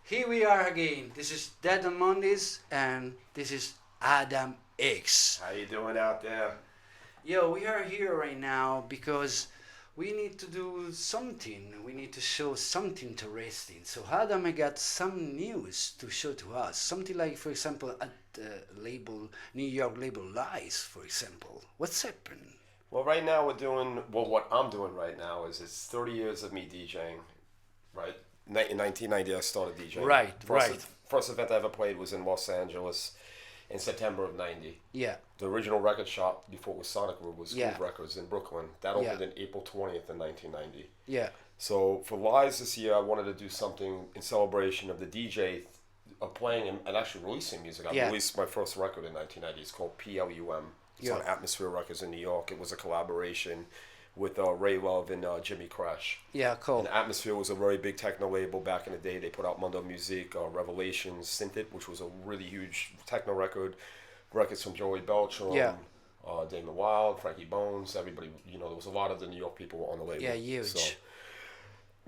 Here we are again. This is Dead on Mondays, and this is Adam X. How you doing out there? Yo, we are here right now because we need to do something. We need to show something interesting. So Adam, I got some news to show to us. Something like, for example, at the label, New York label Lies, for example. What's happened? Well, right now we're doing, what I'm doing right now is it's 30 years of me DJing, right? In 1990 I started DJing. Right. First event I ever played was in Los Angeles in September of 90. Yeah. The original record shop before it was Sonic Groove was Yeah. Groove Records in Brooklyn. That opened in April 20th in 1990. Yeah. So for Lies this year I wanted to do something in celebration of the DJ playing and actually releasing music. I released my first record in 1990. It's called PLUM. It's on Atmosphere Records in New York. It was a collaboration with Ray Love and Jimmy Crash. Yeah, cool. And Atmosphere was a very big techno label back in the day. They put out Mundo Music, Revelations, Synthit, which was a really huge techno record. Records from Joey Beltram, Damon Wild, Frankie Bones, everybody. You know, there was a lot of the New York people on the label. Yeah, huge. So,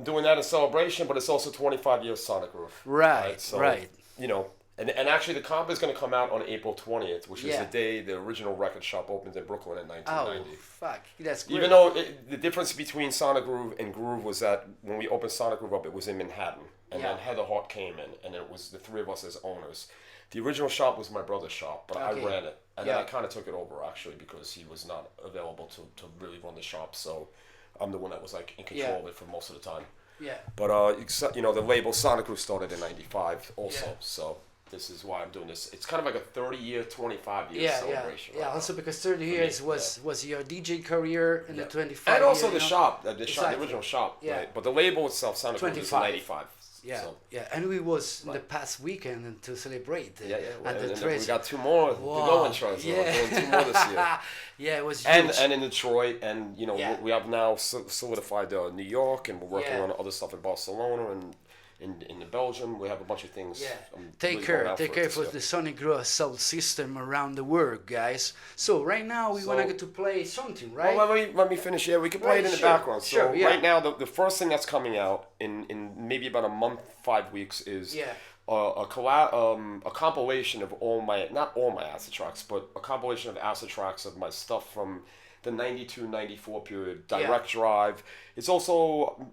doing that in celebration, but it's also 25 years Sonic Groove. Right. You know, and actually the comp is going to come out on April 20th, which is the day the original record shop opened in Brooklyn in 1990. Oh, fuck. That's great. Even though the difference between Sonic Groove and Groove was that when we opened Sonic Groove up, it was in Manhattan. And then Heather Hart came in, and it was the three of us as owners. The original shop was my brother's shop, but I ran it. And then I kind of took it over, actually, because he was not available to really run the shop. So I'm the one that was like in control of it for most of the time. Yeah. But, you know, the label Sonic Groove started in 95 also, so... This is why I'm doing this. It's kind of like a 30-year, 25-year celebration. Yeah, also because 30 years was your DJ career in the 25 and also year, the shop, the original shop, right? But the label itself, Sonic Groove, is 95. Yeah, so. and we was in the past weekend to celebrate. And we got two more to go in Charlotte. We're doing two more this year. Yeah, it was huge. And in Detroit, and you know we have now solidified New York, and we're working on other stuff in Barcelona and. In Belgium, we have a bunch of things. Yeah, take care for the Sonic Groove sound system around the world, guys. So right now we want to get to play something, right? Well, let me finish here. We can play it in the background. So right now, the first thing that's coming out in maybe about a month, 5 weeks is a compilation of not all my acid tracks, but a compilation of acid tracks of my stuff from the 92-94 period, Direct Drive. It's also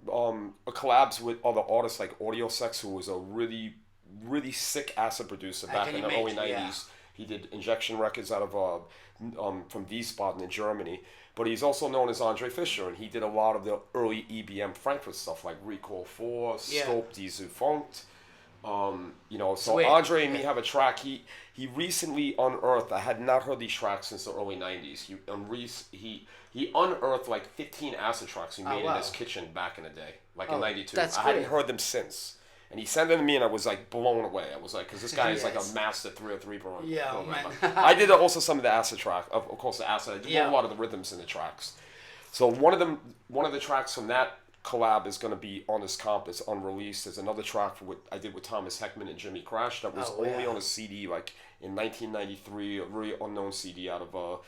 a collabs with other artists like Audio Sex, who was a really, really sick acid producer back in the early 90s. Yeah. He did Injection Records out of from Wiesbaden in Germany. But he's also known as Andre Fischer, and he did a lot of the early EBM Frankfurt stuff like Recall 4, Scope, Dizu Funked. You know, so Sweet. Andre and me have a track. He recently unearthed. I had not heard these tracks since the early '90s. He unearthed like 15 acid tracks he made in his kitchen back in the day, like in '92. I hadn't heard them since, and he sent them to me, and I was like blown away. I was like, because this guy is like a master 303 program. Yeah, man. I did also some of the acid track, of course the acid. I did a lot of the rhythms in the tracks. So one of the tracks from that collab is going to be on this comp. It's unreleased. There's another track I did with Thomas Heckman and Jimmy Crash that was only on a CD like in 1993, a really unknown CD out of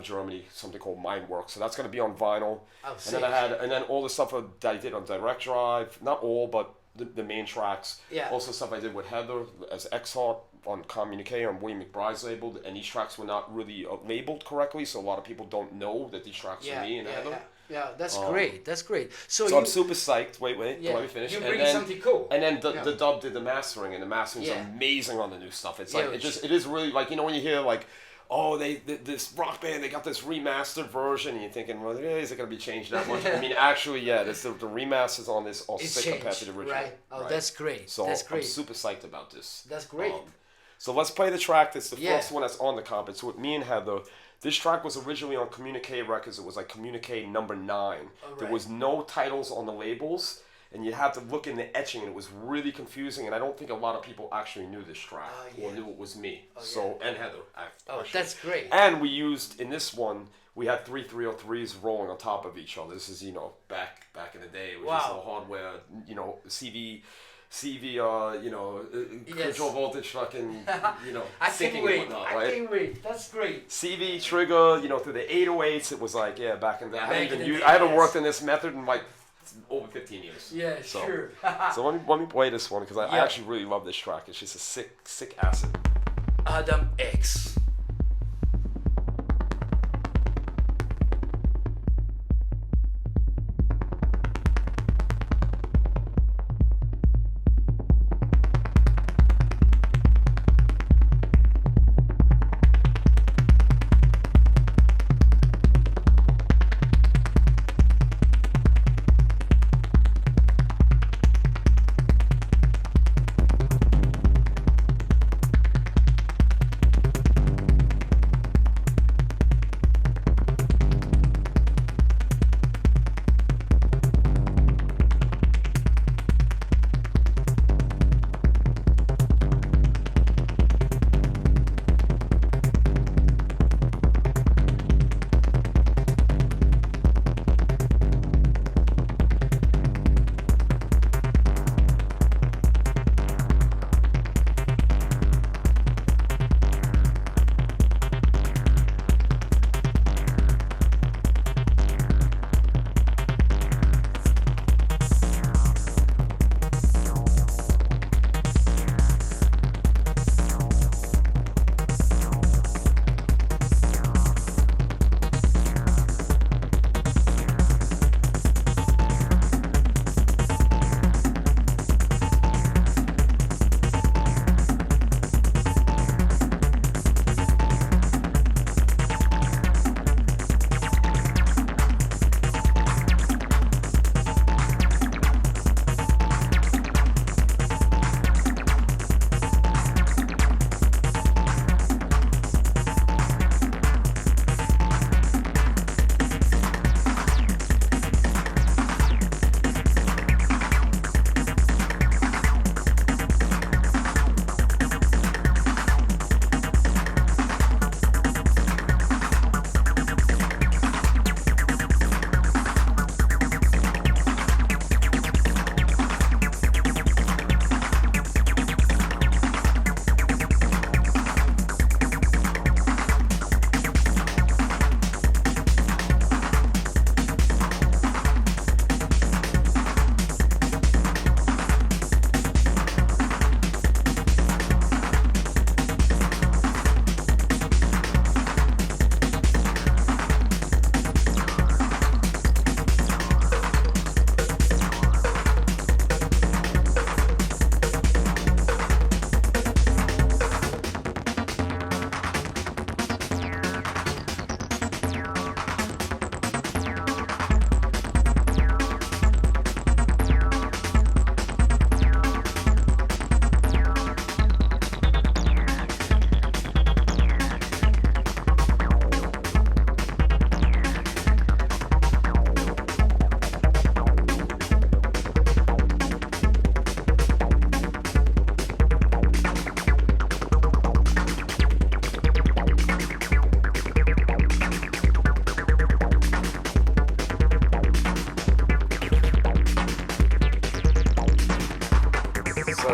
Germany, something called Mindworks. So that's going to be on vinyl. And then all the stuff that I did on Direct Drive, not all, but the main tracks. Yeah. Also stuff I did with Heather as X-Heart on Communique on William McBride's label, and these tracks were not really labeled correctly, so a lot of people don't know that these tracks are me and Heather. Yeah, that's great. That's great. So I'm super psyched. Wait, let me finish. You bring something cool. And then the dub did the mastering, and the mastering's amazing on the new stuff. It's like it is really like, you know, when you hear like, oh, this rock band, they got this remastered version, and you're thinking, well, is it gonna be changed that much? I mean, actually, the remasters on this are sick compared to the original. Right. Oh, that's great. So that's great. I'm super psyched about this. That's great. So let's play the track. That's the first one that's on the comp. It's with me and Heather. This track was originally on Communique Records. It was like Communique number 9. There was no titles on the labels, and you had to look in the etching, and it was really confusing, and I don't think a lot of people actually knew this track or knew it was me. And Heather. That's great. And we used, in this one, we had 3 303s rolling on top of each other. This is, you know, back in the day. It was just all hardware, you know, CV, control voltage fucking, you know, syncing and whatnot, right? I can't wait. That's great. CV trigger, you know, through the 808s. It was like, back in the day. I haven't worked in this method in like over 15 years. Yeah, sure. So let me play this one because I actually really love this track. It's just a sick acid. Adam X.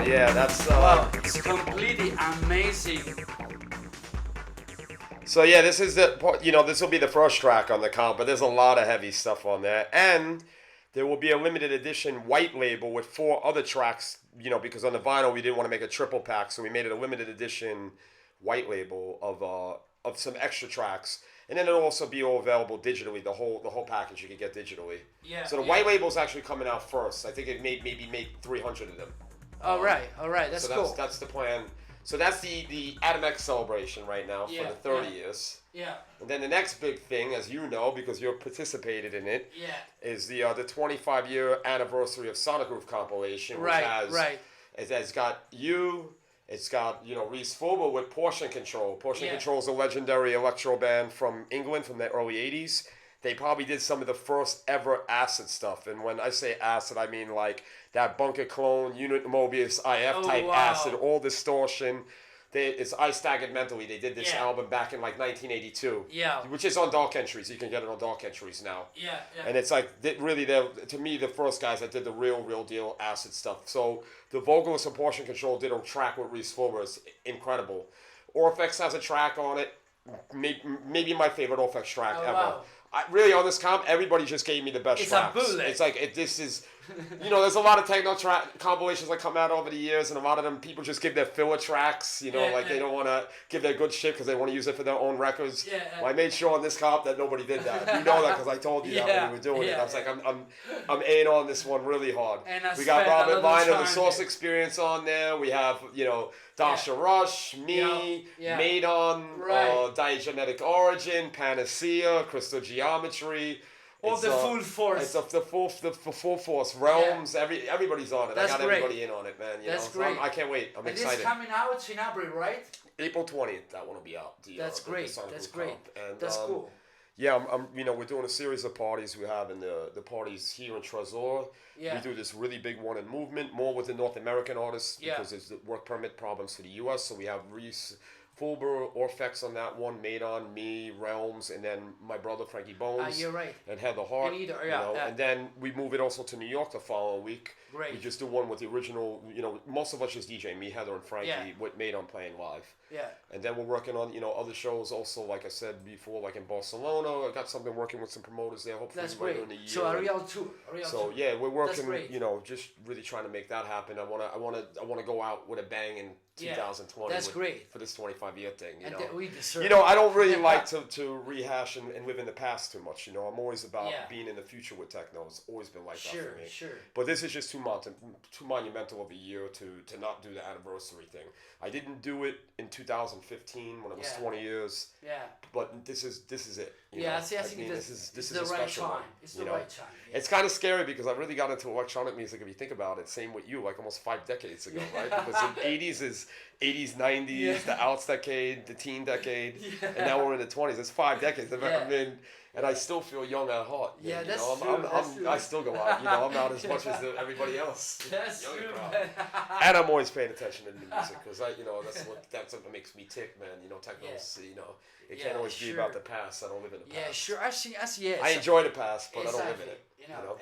Yeah, that's wow, it's completely amazing. So yeah, this is this will be the first track on the comp, but there's a lot of heavy stuff on there, and there will be a limited edition white label with 4 other tracks. Because on the vinyl we didn't want to make a triple pack, so we made it a limited edition white label of some extra tracks, and then it'll also be all available digitally. The whole package you can get digitally. Yeah. So the white label's actually coming out first. I think it maybe make 300 of them. All right, that's cool. That's the plan. So that's the Adam X celebration right now for the 30 years. Yeah. And then the next big thing, as you know, because you've participated in it, is the 25-year anniversary of Sonic Groove compilation, which has got you. It's got Reese Fulber with Portion Control. Portion Control is a legendary electro band from England from the early '80s. They probably did some of the first ever acid stuff, and when I say acid, I mean like that Bunker Clone, Unit Mobius, IF type acid, all distortion. It's I Staggered Mentally. They did this album back in like 1982. Yeah. Which is on Dark Entries. You can get it on Dark Entries now. Yeah. And it's like really they're to me the first guys that did the real deal acid stuff. So the vocalist of Portion Control did a track with Reese Fulber. It's incredible. Orphex has a track on it. Maybe my favorite Orphex track ever. Wow. really on this comp, everybody just gave me the best tracks. It's a bootleg. It's like this is, there's a lot of techno compilations that come out over the years, and a lot of them people just give their filler tracks. They don't want to give their good shit because they want to use it for their own records. Yeah. Well, I made sure on this comp that nobody did that. You know that because I told you that when we were doing it. I was like, I'm aiming on this one really hard. And we got Robert Miner, the Source Experience on there. We have Dasha Rush, me, Maidon, Diagenetic Origin, Panacea, Crystal Geometry. All the full force. It's the full force. Realms. Everybody's on it. That's I got great. everybody in on it, man. That's great. I can't wait. I'm excited. It's coming out in April, right? April 20th. That one will be out. That's great. That's great. And, that's cool. Yeah, we're doing a series of parties we have in the parties here in Trésor. Yeah. We do this really big one in Movement, more with the North American artists because there's the work permit problems for the U.S. So we have Reese Fulber, Orfex on that one, Maidon, me, Realms, and then my brother Frankie Bones. You're right. And Heather Hart. And then we move it also to New York the following week. Great. We just do one with the original, most of us just DJ, me, Heather, and Frankie, with Maidon playing live. Yeah. And then we're working on, other shows also, like I said before, like in Barcelona. I got something working with some promoters there, hopefully later in the year. So a real tour. Yeah, we're working, just really trying to make that happen. I wanna go out with a bang in 2020. That's great. For this 25-year thing, And we deserve I don't really like to rehash and live in the past too much, I'm always about being in the future with techno. It's always been like that for me. Sure. But this is just too monumental of a year to not do the anniversary thing. I didn't do it in 2015 when it was 20 years. Yeah. But this is it. I think this is the a right special time. one. It's the right time. Yeah. It's kind of scary because I really got into electronic music. If you think about it, same with you, like almost 5 decades ago, right? Because the 80s is 80s, 90s, the outs decade, the teen decade, and now we're in the 20s. It's 5 decades. And I still feel young at heart. Yeah, that's true. I still go out. I'm out as much as everybody else. That's true. And I'm always paying attention to the music because that's what makes me tick, man. Techno's, it can't always be about the past. I don't live in the past. Yeah, sure. I think I enjoy the past, but I don't live in it.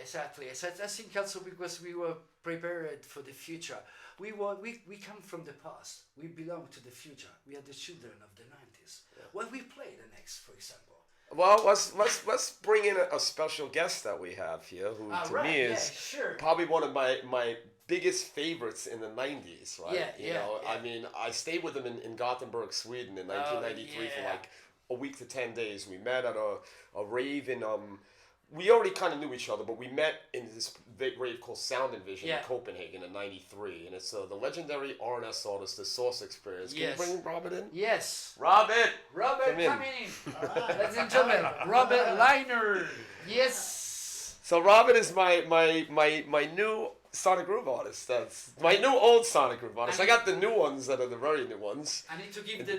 Exactly. I think also because we were prepared for the future. We come from the past. We belong to the future. We are the children of the 90s. Yeah. What we play the next, for example. Well, let's bring in a special guest that we have here, who to me is probably one of my biggest favorites in the 90s, right? I mean, I stayed with him in Gothenburg, Sweden in 1993 for like a week to 10 days. We met at a rave in we already kind of knew each other, but we met in this big rave called Sound and Vision in Copenhagen in '93, and it's the legendary R&S artist, the Source Experience. Can you bring Robert in? Yes. Robert, coming in. All right. Ladies and gentlemen, Robert Liner. Yes. So Robert is my new Sonic Groove artist. That's my new old Sonic Groove artist. I got the new ones that are the very new ones. I need to give the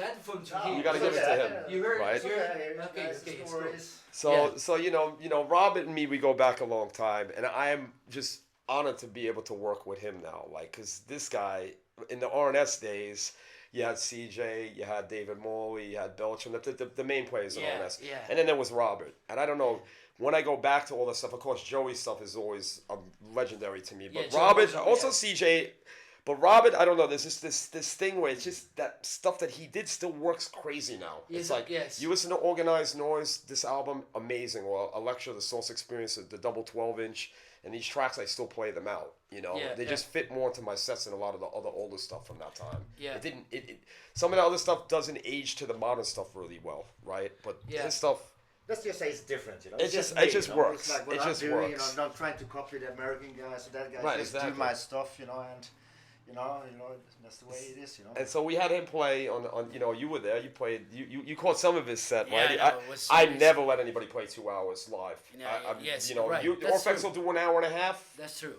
headphone to him. You got to give it to him. You heard right? Okay. So Robert and me, we go back a long time, and I am just honored to be able to work with him now. Like, cause this guy in the R&S days, you had CJ, you had David Morley, you had Belcham, the main players in R&S, and then there was Robert. And I don't know. When I go back to all this stuff, of course, Joey's stuff is always legendary to me. But Robert, also CJ, but Robert, I don't know. There's just this thing where it's just that stuff that he did still works crazy now. It's like you listen to Organized Noise, this album, amazing. Or Electra, the Source Experience, the double 12-inch, and these tracks I still play them out. They just fit more into my sets than a lot of the other older stuff from that time. Yeah. It didn't. Some of the other stuff doesn't age to the modern stuff really well, right? But his stuff. Let's just say it's different, It just works. It's like what I'm doing, not trying to copy the American guys, so that guy just do my stuff, and that's the way it is, And so we had him play on you were there, you played, you caught some of his set, right? I never let anybody play 2 hours live. Right. Orfex will do an hour and a half. That's true.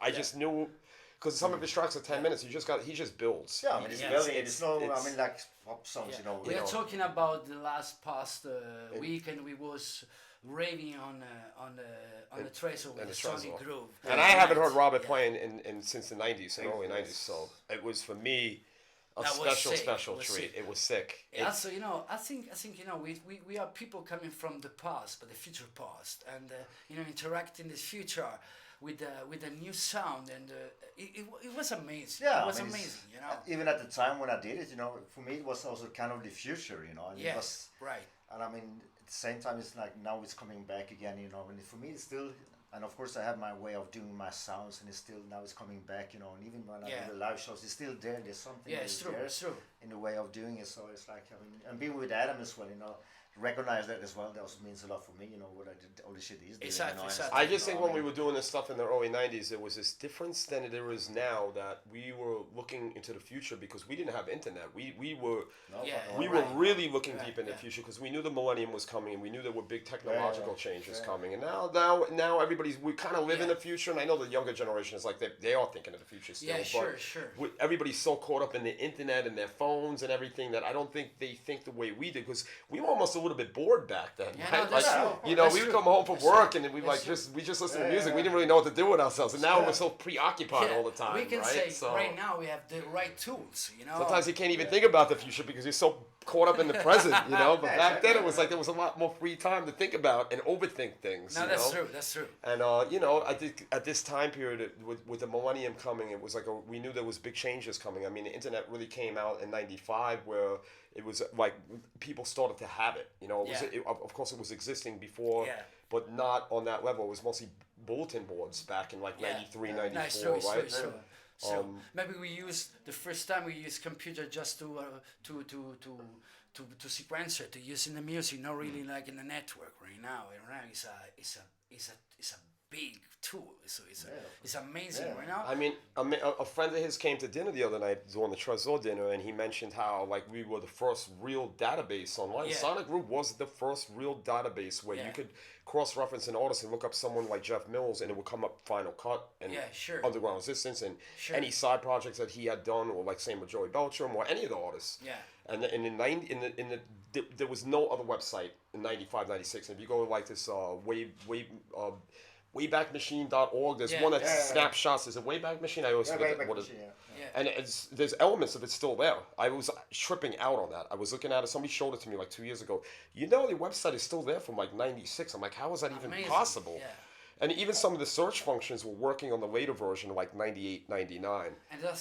I just knew. Because some of his tracks are 10 minutes. He just builds. Yeah, I mean, it's like pop songs, We are talking about the past weekend. We was raving on the Trésor with the Sonic Groove. And I haven't heard Robert playing in since the 90s, the early 90s. So it was for me a special treat. It was sick. Also, I think we are people coming from the past, but the future past, and interacting this future with a new sound, and it was amazing. Yeah, it was amazing. Even at the time when I did it, for me it was also kind of the future. It was, right. And I mean, at the same time, it's like now it's coming back again, you know. And for me, it's still, and of course, I have my way of doing my sounds, and it's still now it's coming back, you know. And even when I do the live shows, it's still there. There's something it's true. In the way of doing it. So it's like, I mean, and being with Adam as well, you know, recognize that as well. That also means a lot for me, you know, what I did, all the shit he's doing. Exactly. I just think when we were doing this stuff in the early 90s, there was this difference than there is now, that we were looking into the future because we didn't have internet. We were really looking deep in the future because we knew the millennium was coming and we knew there were big technological changes coming. And now we kind of live in the future. And I know the younger generation is like they are thinking of the future still. Yeah, sure. Everybody's so caught up in the internet and their phones and everything that I don't think they think the way we did, because we were almost a little bit bored back then. Yeah, right? no, that's true. You know, That's we would true. come home from work and we just listen to music. We didn't really know what to do with ourselves, and now we're so preoccupied all the time. We can right? say right now we have the right tools. You know, sometimes you can't even think about the future because you're so caught up in the present. You know, but back then it was like there was a lot more free time to think about and overthink things. No, that's true. That's true. And you know, I think at this time period with the millennium coming, it was like we knew there was big changes coming. I mean, the internet really came out in '95, where it was like people started to have it. You know, of course it was existing before, but not on that level. It was mostly bulletin boards back in like '93, '94, right? So maybe the first time we used computer just to sequencer, to use in the music, not really like in the network. Right now, it's a big tool. So it's amazing right now. I mean, a friend of his came to dinner the other night during the Trésor dinner, and he mentioned how like we were the first real database online. Yeah. Sonic Group was the first real database where you could cross-reference an artist and look up someone like Jeff Mills, and it would come up Final Cut and Underground Resistance and any side projects that he had done, or like same with Joey Beltram or any of the artists. Yeah. And there was no other website in 95, 96. And if you go to like this Waybackmachine.org. There's one that snapshots. Is it Wayback Machine? I always forget what it is. And there's elements of it still there. I was tripping out on that. I was looking at it. Somebody showed it to me like 2 years ago. You know, the website is still there from like '96. I'm like, how is that even possible? Yeah. And even some of the search functions were working on the later version, like 98, 99.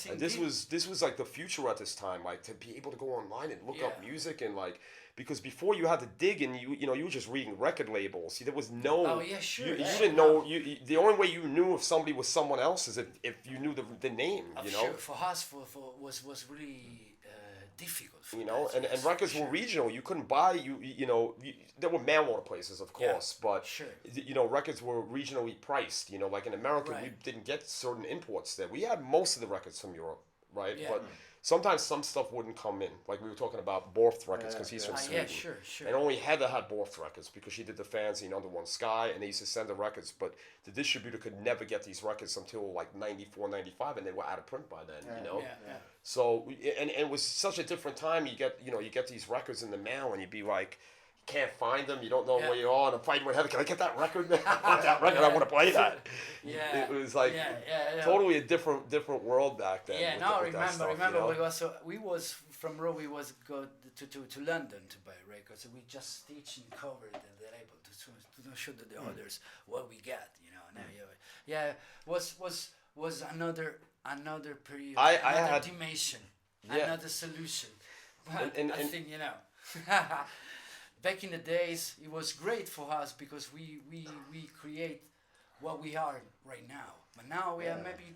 And this was like the future at this time, like to be able to go online and look up music and like, because before you had to dig and you were just reading record labels. See, there was no. You didn't know. The only way you knew if somebody was someone else is if you knew the name. You know. Sure. For us, was really difficult. And records were regional. You couldn't buy there were mail order places, of course, but records were regionally priced. Like in America, we didn't get certain imports there. We had most of the records from Europe, right? Yeah. But sometimes some stuff wouldn't come in. Like we were talking about Borth records because he's from Sweden. Sure. And only Heather had Borth records because she did the fanzine Under One Sky, and they used to send the records. But the distributor could never get these records until like 94, 95, and they were out of print by then. So and it was such a different time. You get these records in the mail, and you'd be like, you can't find them. You don't know where you are. And I'm fighting with Heather. Can I get that record? I want that record. I want to play that. It was like totally a different world back then. Yeah, no, remember we was from Rome. We was go to London to buy records. So we just stitched and covered and they're able to show to the others what we got. Was another period, another dimension, another solution. But I think back in the days, it was great for us because we create what we are right now. But now we have maybe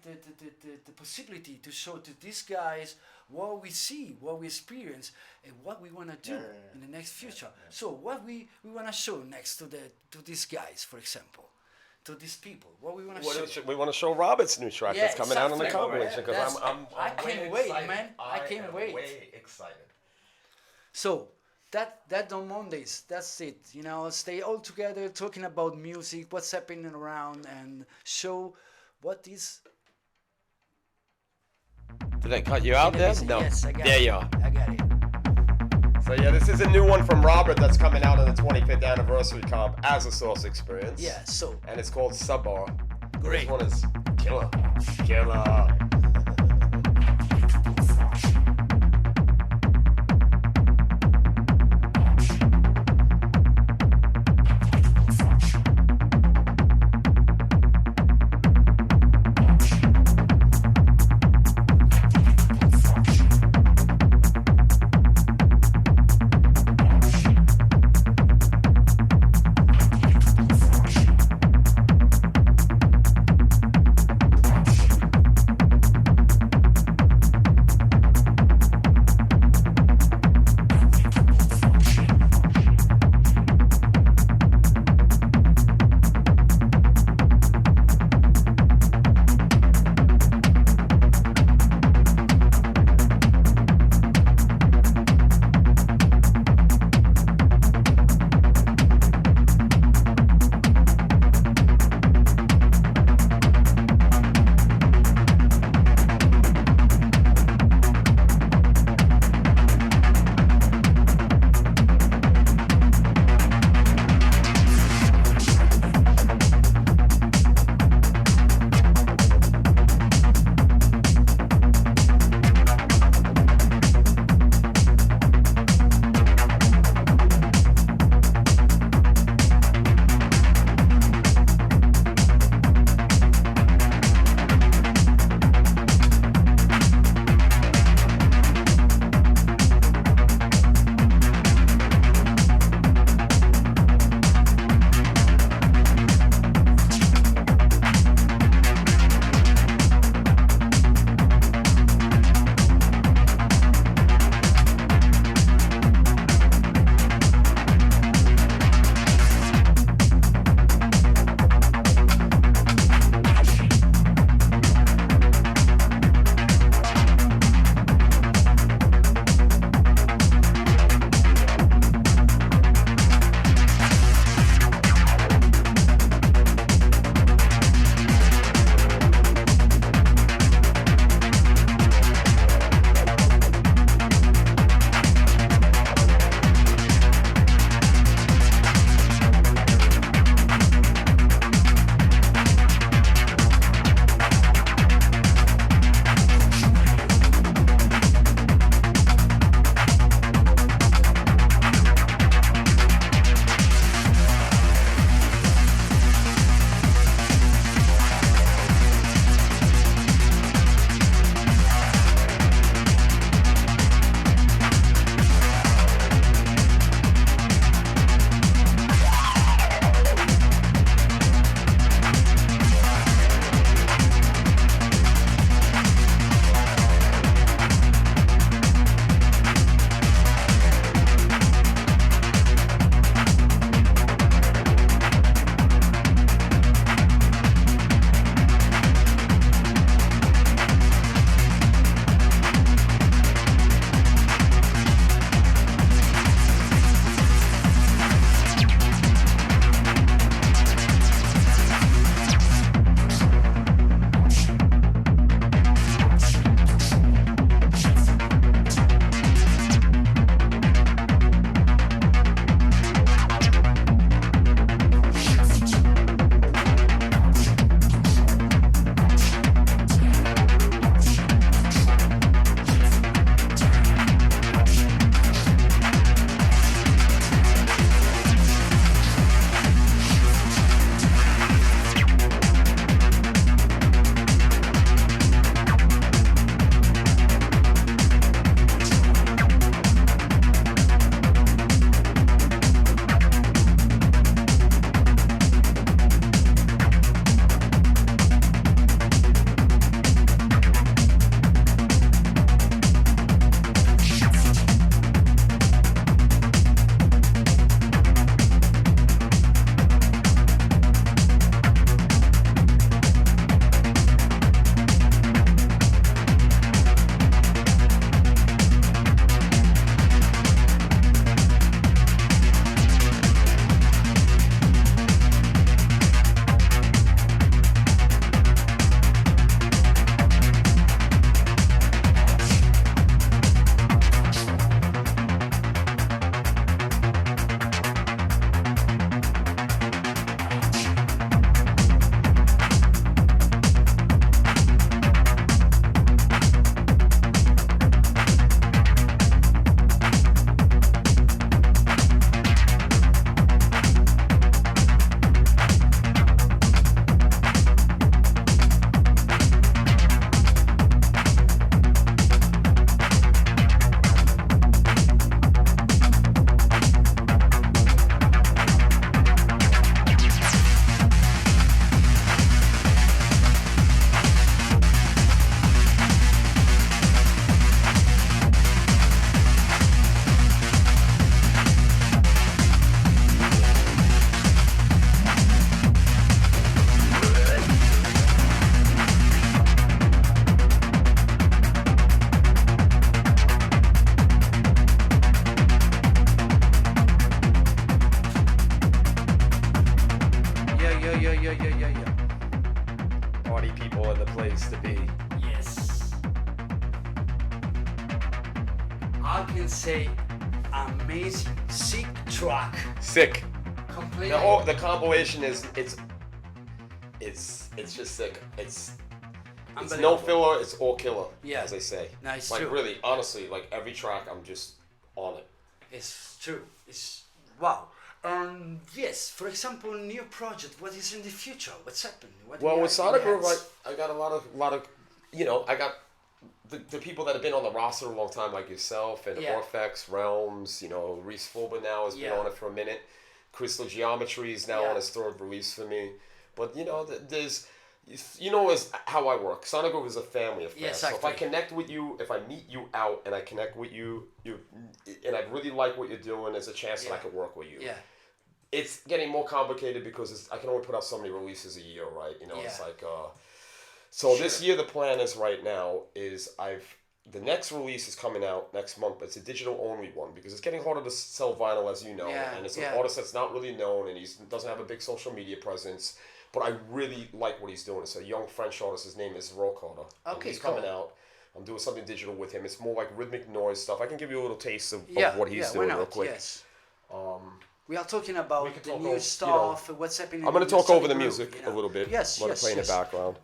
the possibility to show to these guys what we see, what we experience, and what we want to do in the next future. So what we want to show next to these guys, for example. To these people, what we want to show. We want to show Robert's new track that's coming out on the compilation because I can't wait, man. I can't wait. Way excited. So that on Mondays, that's it. Stay all together talking about music, what's happening around, and show what is. Did I cut you out there? No. Yes, I got it. There you are. I got it. So this is a new one from Robert that's coming out on the 25th anniversary comp as a Source Experience. Yeah, so. And it's called Subbar. Great. This one is killer. how can I say, amazing, sick track. Sick. Completely. The compilation is it's just sick. It's no filler. It's all killer. Yeah. As they say. No, it's like true. Really, honestly, like every track, I'm just on it. It's true. It's wow. Yes, for example, new project. What is in the future? What's happening? Well, with Sonic Groove, I got a lot of, I got the people that have been on the roster a long time, like yourself and Orphex, Realms. Reese Fulber now has been on it for a minute. Crystal Geometry is now on his third release for me. But there's. Is how I work. Sonic Groove is a family affair. Yes, so if I connect with you, if I meet you out and I connect with you, and I really like what you're doing, there's a chance that I could work with you. Yeah. It's getting more complicated because I can only put out so many releases a year, right? It's like this year the plan is right now is the next release is coming out next month, but it's a digital only one because it's getting harder to sell vinyl, as you know, and it's an artist that's not really known and he doesn't have a big social media presence. But I really like what he's doing. It's a young French artist. His name is Rocoda. Okay, he's coming out. I'm doing something digital with him. It's more like rhythmic noise stuff. I can give you a little taste of what he's doing real quick. Yes. We are talking about the new stuff, what's happening. I'm going to talk over the music a little bit. Yes, I'm going to play in the background.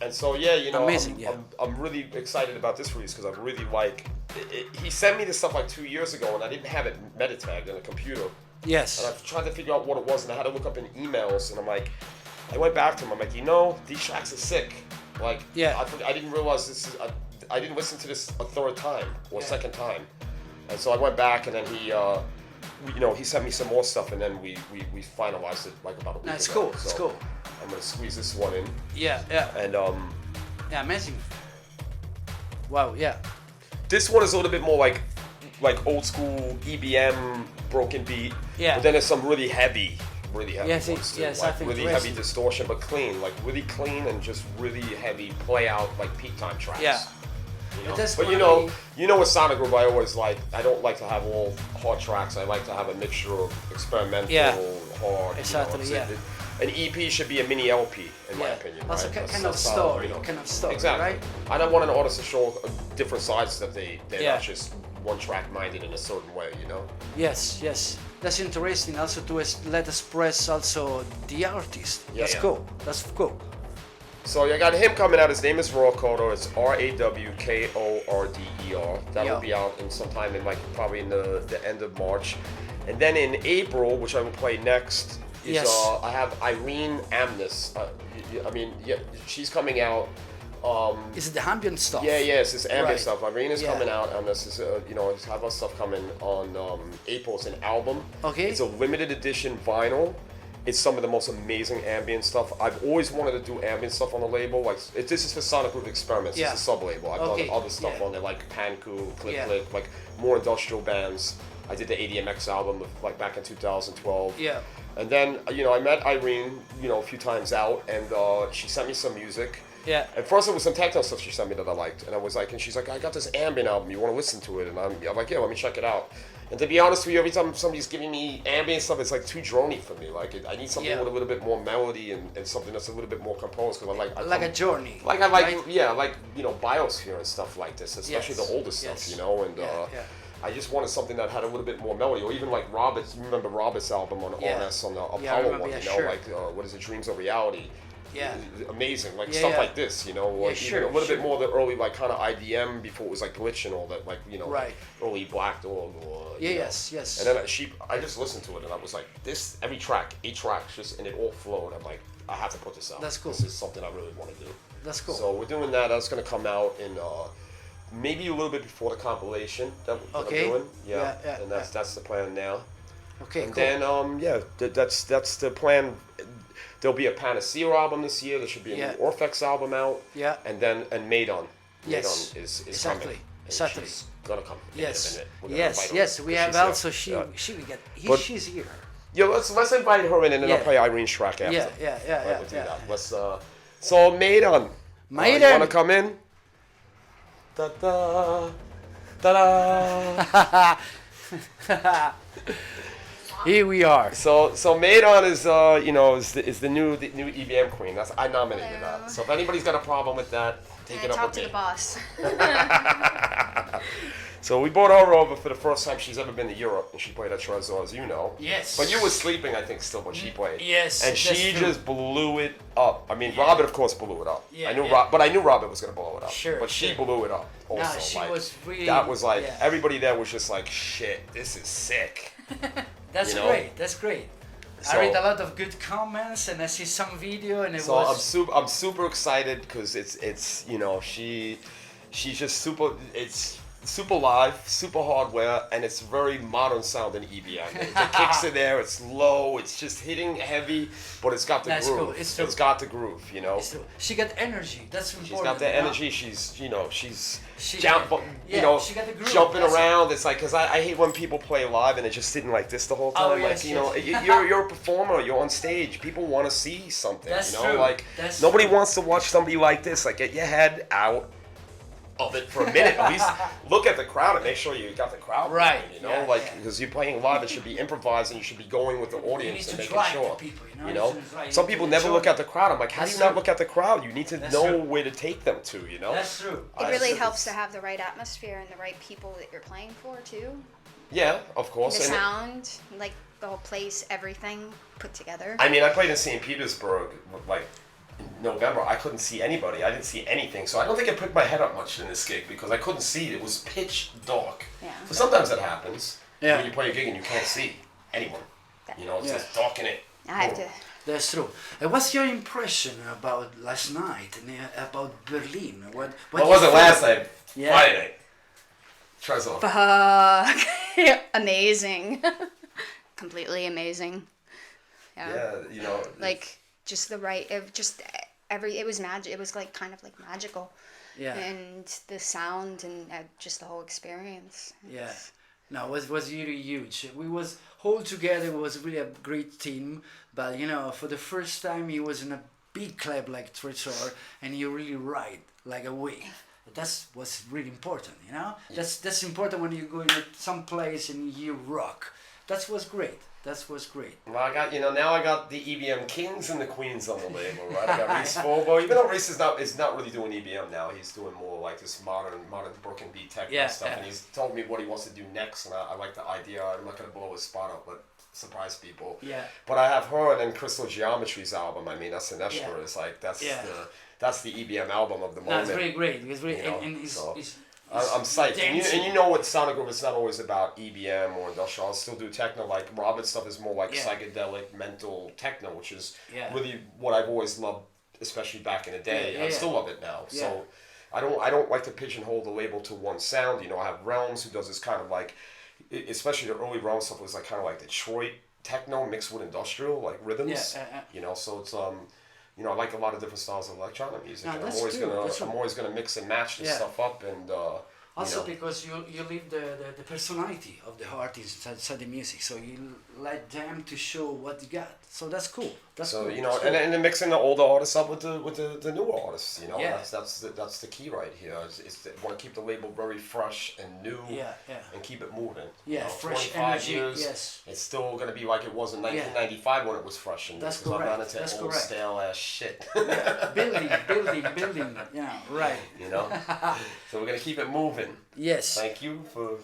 And so, amazing, I'm really excited about this release because I really like it. He sent me this stuff like 2 years ago, and I didn't have it meta-tagged on a computer. Yes. And I tried to figure out what it was, and I had to look up in emails, and I went back to him. I'm like, these tracks are sick. Like, I didn't realize this is. I didn't listen to this a third time or second time, and so I went back, and then he sent me some more stuff, and then we finalized it like about a week ago. It's cool. So it's cool. I'm gonna squeeze this one in. Yeah. And amazing. Wow. Yeah. This one is a little bit more like old school EBM broken beat. Yeah. But then there's some really heavy ones too. Yes, like really heavy distortion, but clean, like really clean and just really heavy play out like peak time tracks. Yeah. But with Sonic Groove, I always I don't like to have all hard tracks. I like to have a mixture of experimental, hard. Exactly. An EP should be a mini LP, in my opinion. Also, right? kind of story, exactly. Right? I don't want an artist to show different sides that they're not just one track minded in a certain way, Yes. That's interesting. Also to let express also the artist. That's cool. That's cool. So I got him coming out. His name is Rawkoder. It's RAWKORDER. That'll be out in sometime in probably in the end of March, and then in April, which I will play next. I have Irene Amnes. She's coming out. Is it the ambient stuff? Yeah, it's this ambient stuff. Irene is coming out, and this is have us stuff coming on April. It's an album. Okay. It's a limited edition vinyl. It's some of the most amazing ambient stuff. I've always wanted to do ambient stuff on the label. This is for Sonic Groove Experiments. It's a sub-label. I've done other stuff on there, like Panku, Click Click, like more industrial bands. I did the ADMX album back in 2012. Yeah. And then I met Irene a few times out, and she sent me some music. Yeah. At first it was some techno stuff she sent me that I liked, and I was like, and she's like, I got this ambient album. You want to listen to it? And I'm like, yeah, let me check it out. And to be honest with you, every time somebody's giving me ambient stuff, it's too droney for me. I need something with a little bit more melody and something that's a little bit more composed because I like a journey. I like Biosphere and stuff like this, especially the older stuff, and I just wanted something that had a little bit more melody, or even like Robert's. You remember Robert's album on RS on the Apollo one, what is it, Dreams of Reality? Yeah, amazing, stuff like this, or even a little bit more the early kind of IDM before it was glitch and all that, early Black Dog or yes. And then I just listened to it and I was like, this every track, 8 tracks, and it all flowed. I'm like, I have to put this out. That's cool. This is something I really want to do. That's cool. So we're doing that. That's gonna come out in maybe a little bit before the compilation that I'm doing. Yeah. And that's the plan now. Okay. And then that's the plan. There'll be a Panacea album this year. There should be a new Orphex album out. Yeah. And then Maidon. Yes. Maidon is exactly. coming. Exactly. She's gonna come. Yes. In a minute. Yes. We have also she's here. Yeah. Let's invite her in and then I'll play Irene's track after. Yeah. We'll do that. Let's. So Maidon. Maidon. You wanna come in? Da da. Da da. Here we are. So Maidon is the new EBM queen. I nominated that. So if anybody's got a problem with that, Take and it up talk with to me. the boss. So we brought her over for the first time she's ever been to Europe, and she played at Trezor, as you know. Yes. But you were sleeping, I think, still when she played. Yes. And she true. just blew it up. I mean, Robert, of course, blew it up. Yeah, I knew, yeah. But I knew Robert was gonna blow it up. Sure. But she blew it up. Also, No, she was really. That was like yeah. everybody there was just like, shit, this is sick. That's you know? great. That's great. So, I read a lot of good comments and I see some video and it so was. I'm super excited because it's you know she's just it's super live, super hardware, and it's very modern sound in EBM. The kicks are there, it's low, it's just hitting heavy, but it's got the That's groove. cool. It's true. It's got the groove, you know. She got energy. That's important. She's got the you know? energy. She's She- you know, she got the groove. jumping That's around. It's like, cause I hate when people play live and they're just sitting like this the whole time. Oh, Like, yes, you know, yes. you're a performer. You're on stage. People want to see something. That's you know, true. like That's nobody true. wants to watch somebody like this. Like, get your head out of it for a minute. At least look at the crowd and make sure you got the crowd Right, moving, you know, yeah, like yeah. because you're playing live, it should be improvised and you should be going with the You need audience to and making drive sure. the people, you know. You know, You should drive- some you people need never to look show at the crowd. I'm like, how do That's you not true. look at the crowd? You need to That's know true. where to take them to, you know? That's true. It really It's- helps to have the right atmosphere and the right people that you're playing for too. Yeah, of course. The And sound, like the whole place, everything put together. I mean, I played in St. Petersburg, like, in November. I couldn't see anybody. I didn't see anything. So I don't think I picked my head up much in this gig because I couldn't see. It was pitch dark. Yeah. So sometimes that happens Yeah. when you play a gig and you can't see anyone. You know, it's Yeah. just dark in it. I have to. That's true. What's your impression about last night and about Berlin? What What was you it felt? last night? Yeah. Friday night. Trezor. Fuck. Amazing. Completely amazing. Yeah, you know. Like just the right. It was magic. It was like kind of like magical. Yeah. And the sound and just the whole experience. Yeah. No, it was really huge. We was all together. It was really a great team. But you know, for the first time, he was in a big club like Trezor, and you really ride like a wave. That's what's really important. You know, that's important when you go in some place and you rock. That was great. That was great. Well, now I got the EBM kings and the queens on the label, right? I got Reese Bobo. Even though Reese is not really doing EBM now, he's doing more like this modern broken beat techno stuff. Yeah. And he's told me what he wants to do next, and I like the idea. I'm not gonna blow his spot up, but surprise people. Yeah. But I have her and then Crystal Geometry's album. I mean, that's an extra. Yeah. It's like that's Yeah. the EBM album of the No, moment. it's really great. It's really You know, and it's, so- it's I'm psyched. And dancing. you know what Sonic Groove, it's not always about EBM or industrial. I'll still do techno. Like Robert's stuff is more like Yeah. psychedelic, mental techno, which is Yeah. really what I've always loved, especially back in the day. Yeah, I yeah. still love it now. Yeah. So I don't like to pigeonhole the label to one sound. You know, I have Realms who does this kind of like, especially the early Realms stuff was like kind of like Detroit techno mixed with industrial, like rhythms. Yeah, You know, so it's you know, I like a lot of different styles of electronic music, No, and that's good, that's I'm good. always gonna mix and match this Yeah. stuff up, and Also you know. because you leave the personality of the artist inside the music, so you let them to show what you got. So that's cool. That's So cool. you know, That's and cool. then mixing the older artists up with the newer artists, you know, Yeah. that's the key right here. Is want to keep the label very fresh and new, Yeah, yeah. and keep it moving. Yeah, you know, fresh 25 energy, years, yes. it's still gonna be like it was in 1995 when it was fresh. And That's because I'm not correct, into that's old correct. stale ass shit. building. Yeah, right. You know, so we're gonna keep it moving. Yes. Thank you for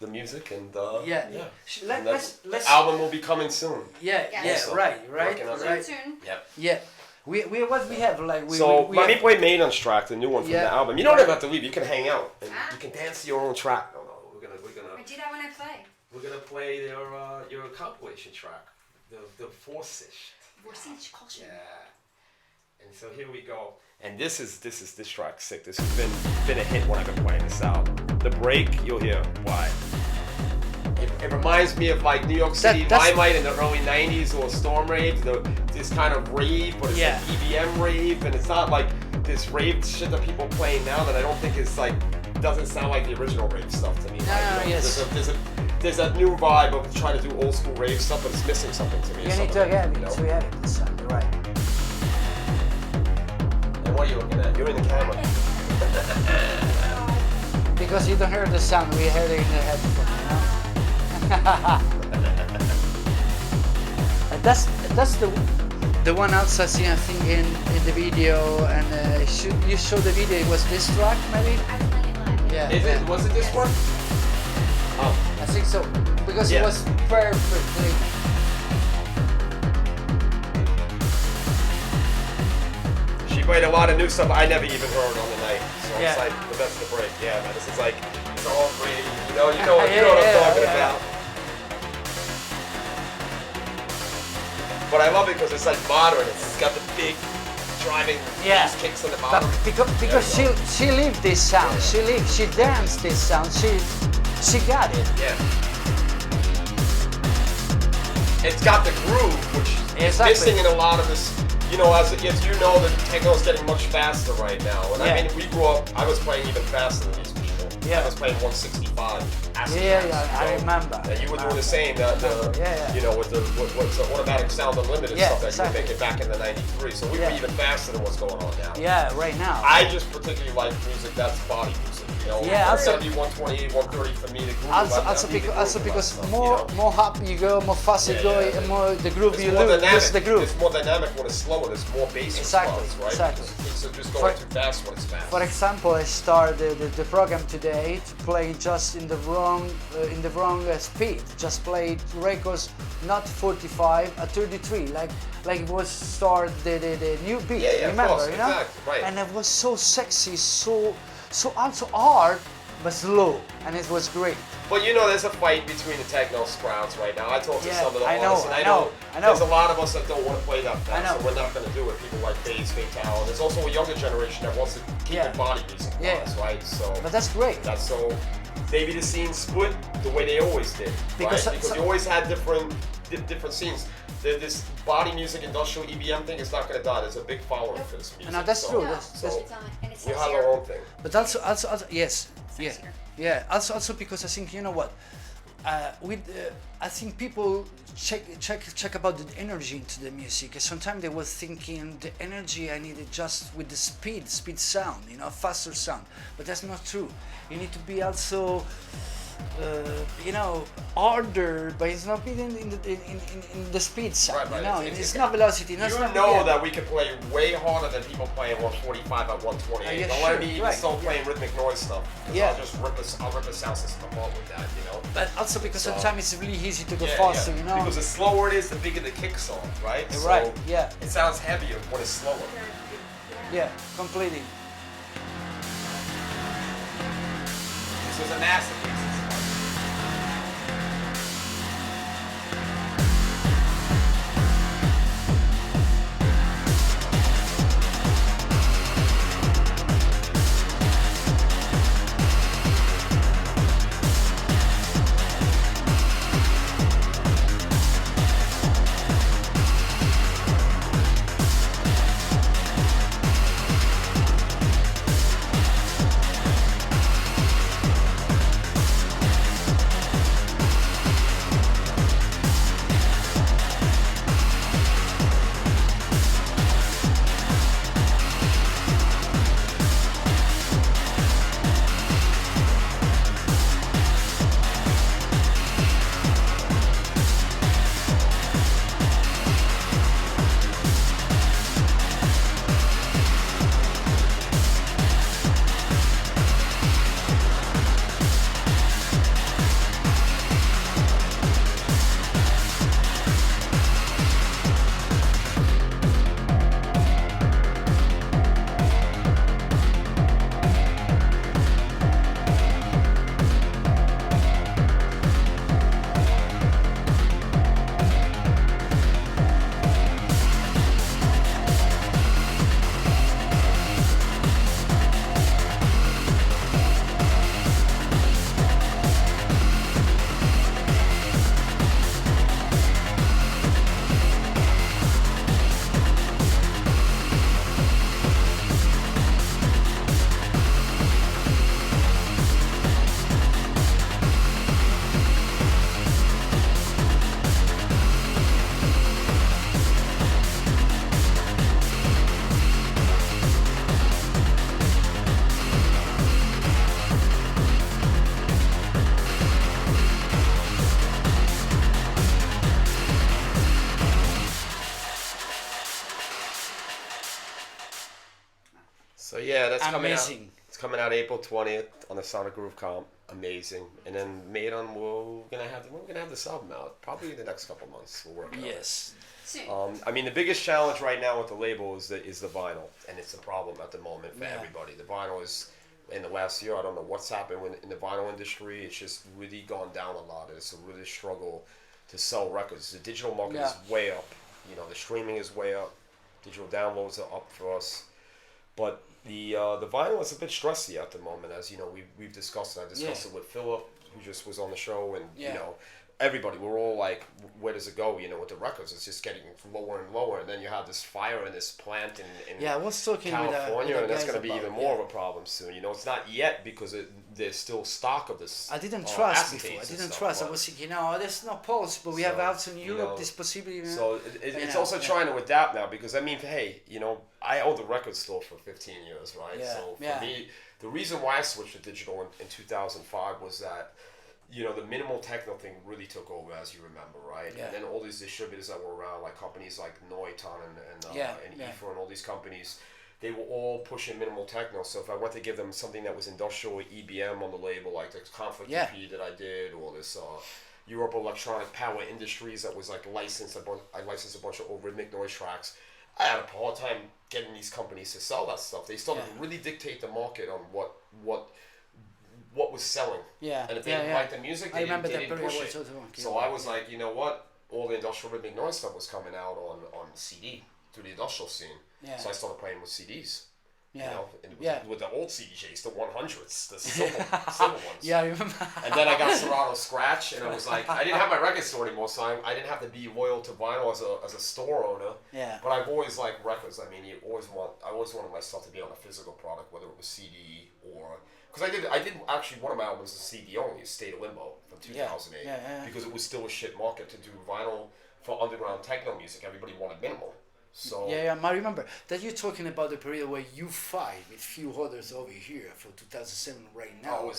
the music and Yeah. yeah. Let, And let's the album will be coming soon. Yeah, Yeah. yeah, Also, right, working on it. right. Soon. Yep. Yeah. We what we have like we So we let me have, play Maiden's track, the new one from Yeah. the album. You don't even have to leave. You can hang out and you can dance to your own track. No, we're I gonna do that when I play. play your compilation track, the Forsish. Yeah. And so here we go. And this track's sick. This has been a hit when I've been playing this out. The break, you'll hear why. It reminds me of like New York City that's- Limelight in the early '90s or Storm Rave. This kind of rave, but it's Yeah. like EBM rave, and it's not like this rave shit that people playing now that I don't think is like doesn't sound like the original rave stuff to me. yes. There's a new vibe of trying to do old school rave stuff, but it's missing something to me. you some need of to it, have you it know? to have it this time, you're right. And what are you looking at? You're in the camera. Because you don't hear the sound, we hear it in the headphone, you know? And that's The one else I see, I think, in the video, and you show the video. It was this track, maybe. Yeah. Was it this one? Oh, I think so because it was perfectly. She played a lot of new stuff I never even heard on the night, so it's like the best of the break. Yeah, man, this is like it's all great. You know what I'm talking about. But I love it because it's like modern. It's got the big driving bass kicks in the bottom. Because she lived this sound. She danced this sound. She got it. Yeah. It's got the groove, which is missing in a lot of this. You know, as you know, the techno is getting much faster right now. And I mean, we grew up. I was playing even faster than these people. I was playing 165. I remember. And you were doing the same. You know, with the automatic sound unlimited stuff that you were making back in the '93. So we were even faster than what's going on now. Yeah, right now. I just particularly like music that's body music. You know, it's gotta be 128, 130 for me to groove. Also because more happy you go, more fast you go, more the groove you lose. The groove. It's more dynamic when it's slower. There's more bass response, right? Exactly. So just going too fast when it's fast. For example, I started the program today to play just in the wrong speed. Just played records not 45, 33, like it was start the new beat. Remember, course, exactly, right. And it was so sexy, so also hard, but slow, and it was great. But you know, there's a fight between the techno sprouts right now. I talked to some of the artists, and I know there's a lot of us that don't want to play that fast, so we're not going to do it. People like Bass, Fatal, and there's also a younger generation that wants to keep the body music wise, right? So, but that's great. That's so. Maybe the scene split the way they always did, because you always had different scenes. This body music, industrial EBM thing is not going to die. There's a big following for this music. No, that's true. We have our own thing. But also yes, Also because I think, you know what, I think people check about the energy into the music. Sometimes they were thinking the energy I needed just with the speed sound, faster sound. But that's not true. You need to be also, harder, but it's not being in the speed sound. Right. It's not velocity. You know that we can play way harder than people playing 145 at 128. Don't let me even start playing rhythmic noise stuff. I'll just rip the sound system apart with that, But also because sometimes it's really easy to go faster, Because the slower it is, the bigger the kicks are, right? Right. It sounds heavier when it's slower. Yeah, completely. This was a masterpiece. Yeah, that's amazing. Coming out. It's coming out April 20th on the Sonic Groove Comp. Amazing. And then Maiden, we're gonna have this album out probably in the next couple months. We'll work on it. Yes. I mean, the biggest challenge right now with the label is the vinyl, and it's a problem at the moment for everybody. The vinyl is, in the last year, I don't know what's happened in the vinyl industry. It's just really gone down a lot. It's a really struggle to sell records. The digital market is way up. You know, the streaming is way up. Digital downloads are up for us, but the vinyl is a bit stressy at the moment, as you know we've discussed it. I discussed it with Philip, who just was on the show, and you know. Everybody, we're all like, where does it go? You know, with the records, it's just getting lower and lower, and then you have this fire in this plant in I was talking California, with and that's going to be even more of a problem soon. You know, it's not yet because there's still stock of this. I didn't trust before. I didn't trust. I was thinking, there's no possible. We have out in Europe this possibility. So it's also trying to adapt now because I mean, hey, you know, I owned the record store for 15 years, right? So for me, the reason why I switched to digital in 2005 was that. You know, the minimal techno thing really took over, as you remember, right? And then all these distributors that were around, like companies like Noiton and EFA and all these companies, they were all pushing minimal techno. So if I went to give them something that was industrial with EBM on the label, like the Conflict EP that I did, or this Europe Electronic Power Industries that was like licensed, I licensed a bunch of old rhythmic noise tracks. I had a hard time getting these companies to sell that stuff. They started to really dictate the market on what was selling. And if they didn't like the music, they didn't push it. So I was like, you know what? All the industrial rhythmic noise stuff was coming out on CD through the industrial scene. So I started playing with CDs. You know, with the old CDJs, the 100s, the silver ones. I remember. And then I got Serato Scratch, and I was like, I didn't have my record store anymore, so I didn't have to be loyal to vinyl as a store owner. But I've always liked records. I mean, I always wanted my stuff to be on a physical product, whether it was CD or. Because I did actually, one of my albums was CD only, State of Limbo from 2008, because it was still a shit market to do vinyl for underground techno music. Everybody wanted minimal. So I remember that you're talking about the period where you fight with few others over here for 2007 right now.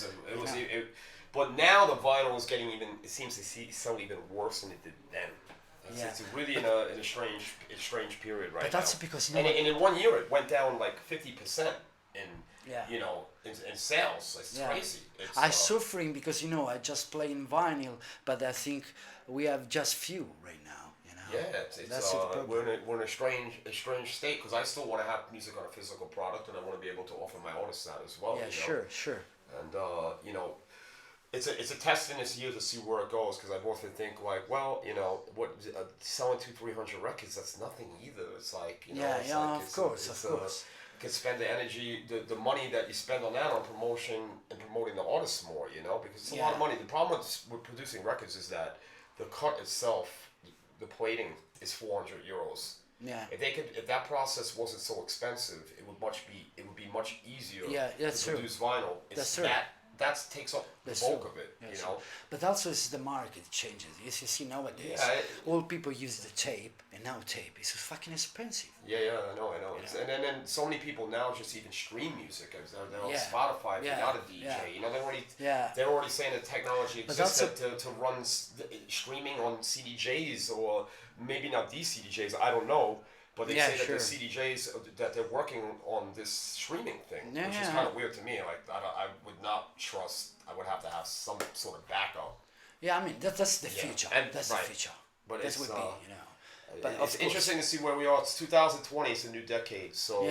But now the vinyl is getting it seems to sound even worse than it did then. It's really in a strange period right now. But that's because and in 1 year it went down like 50% in in sales. It's crazy. I'm suffering because I just play in vinyl, but I think we have just few right now. That's we're in a strange state because I still want to have music on a physical product, and I want to be able to offer my artists that as well. Sure. And it's a test in this year to see where it goes because I often think like, well, what selling 200-300 records, that's nothing either. It's like of course. You can spend the energy, the money that you spend on that on promotion and promoting the artists more, because it's a lot of money. The problem with producing records is that the cut itself, the plating is 400 euros. If that process wasn't so expensive, it would be much easier to produce vinyl. That's true. That takes up the bulk of it, But also it's the market changes. You see nowadays, all people use the tape, and now tape is fucking expensive. I know. And then so many people now just even stream music. They're on Spotify, they're not a DJ. They're already saying that technology exists to run streaming on CDJs, or maybe not these CDJs, I don't know. But they say that the CDJs, that they're working on this streaming thing, which is kind of weird to me. Like, I would not trust, I would have to have some sort of backup. I mean, that's the future. That's the future. But that would be, But it's interesting to see where we are. It's 2020, it's a new decade. So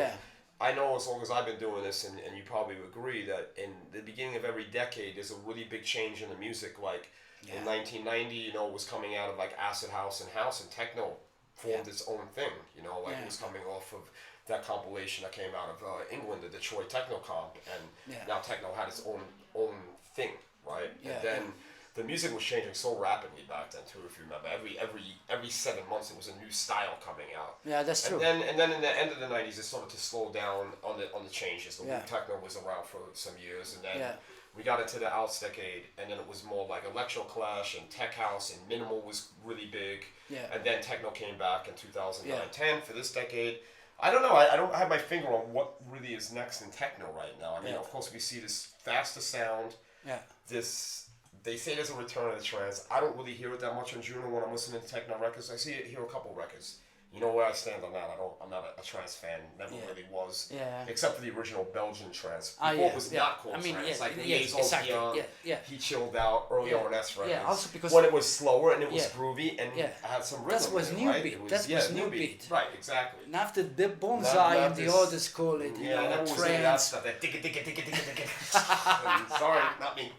I know as long as I've been doing this, and you probably agree, that in the beginning of every decade, there's a really big change in the music. Like, in 1990, it was coming out of like acid house and techno formed its own thing, it was coming off of that compilation that came out of England, the Detroit Techno Comp, and now techno had its own thing, right? And then the music was changing so rapidly back then too, if you remember. Every 7 months, there was a new style coming out. Yeah, that's true. And then in the end of the 90s, it started to slow down on the changes. The techno was around for some years, and then we got into the Outs decade, and then it was more like Electro Clash and Tech House, and Minimal was really big. And then techno came back in 2009-10 for this decade. I don't know. I don't have my finger on what really is next in techno right now. I mean, of course, we see this faster sound. They say there's a return of the trance. I don't really hear it that much in Juno when I'm listening to techno records. I hear a couple records. You know where I stand on that. I'm not a trance fan. Never really was. Yeah. Except for the original Belgian trance. Before it was not called trance. Like the exactly. He chilled out early R&S records. Yeah, also because when it was slower and it was groovy and had some rhythm. That was new beat. That was new beat. Right, exactly. And after the bonsai and the others call it, you know, trance. Sorry, not me.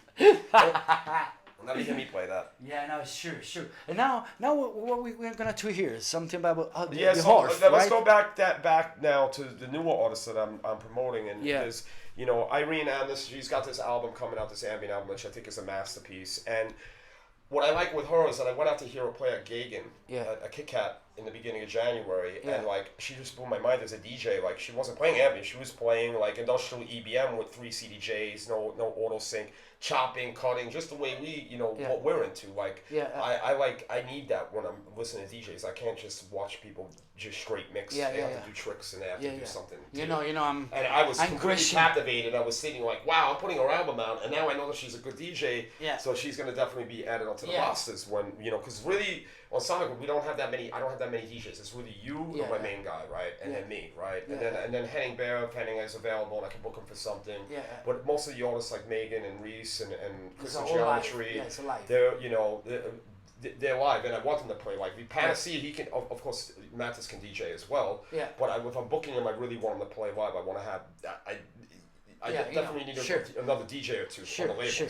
Let me hear me play that. Yeah, no, sure. And now what we're gonna do here is something about the so harp, let's go back now to the newer artists that I'm promoting, and there's Irene Anders. She's got this album coming out, this ambient album, which I think is a masterpiece. And what I like with her is that I went out to hear her play at Gagan, at a Kit Kat in the beginning of January, and like she just blew my mind as a DJ. Like she wasn't playing ambient, she was playing like industrial EBM with 3 CDJs, no auto sync, chopping, cutting, just the way we, what we're into. Like I need that when I'm listening to DJs. I can't just watch people just straight mix. They have to do tricks and they have to do something. And I was completely captivated. I was thinking like, wow, I'm putting her album out, and now I know that she's a good DJ. Yeah. So she's gonna definitely be added onto the rosters when because really on Sonic we don't have that many. I don't have that many DJs. It's really you and my main guy, right, and then me, right, and then Henning Bear, Henning is available, and I can book him for something. Yeah. But most of the artists like Megan and Reese and Crystal Geometry, they're they're live, and I want them to play live. Panacea, he can, of course, Mattis can DJ as well. Yeah. But if I'm booking him, I really want him to play live. I want to have I definitely need another DJ or two on the label.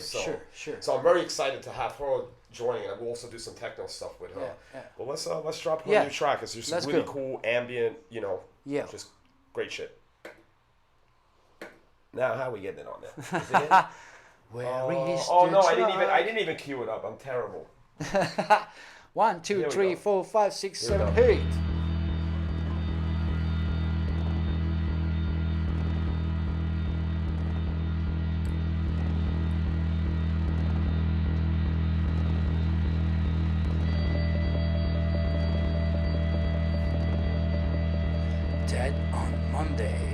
So I'm very excited to have her joining, and I will also do some techno stuff with her. But let's drop her a new track. It's just really cool ambient, just great shit. Now, how are we getting it on there? Is it in? I didn't even cue it up. I'm terrible. 1, 2, 3, 4, 5, 6, 7, 8. Dead on Monday.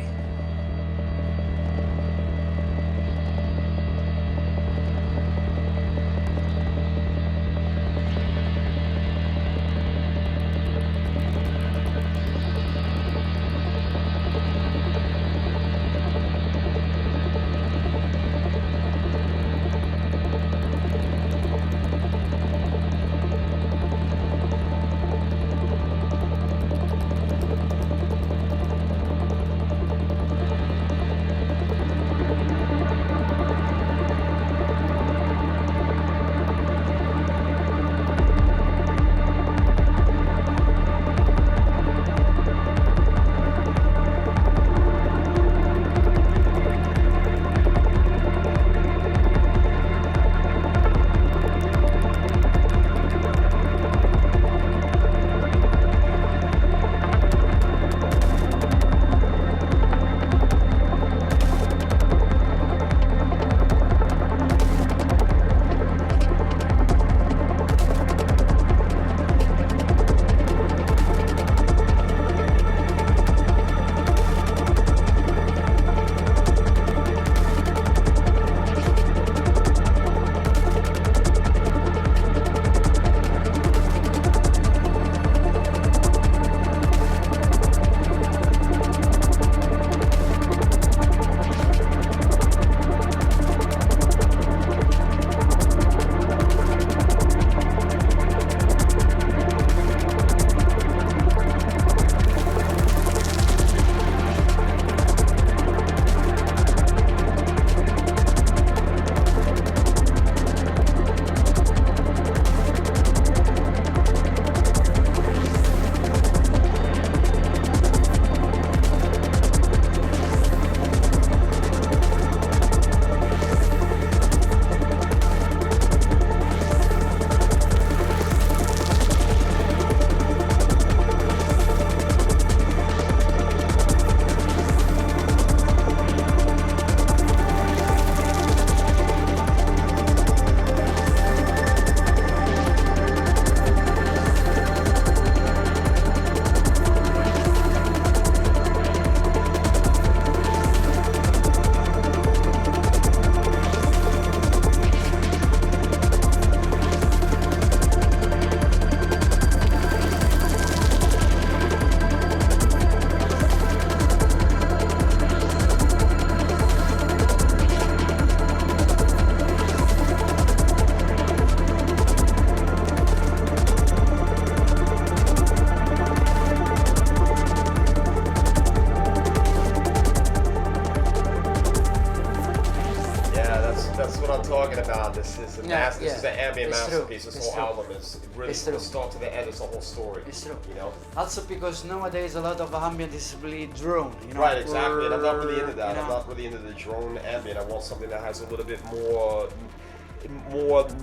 that's what I'm talking about. This is this is an ambient masterpiece. This whole album is really from the start to the end. It's a whole story. It's true. You know. Also because nowadays a lot of ambient is really drone. You know. Right, exactly. And I'm not really into that. You know? I'm not really into the drone ambient. I want something that has a little bit more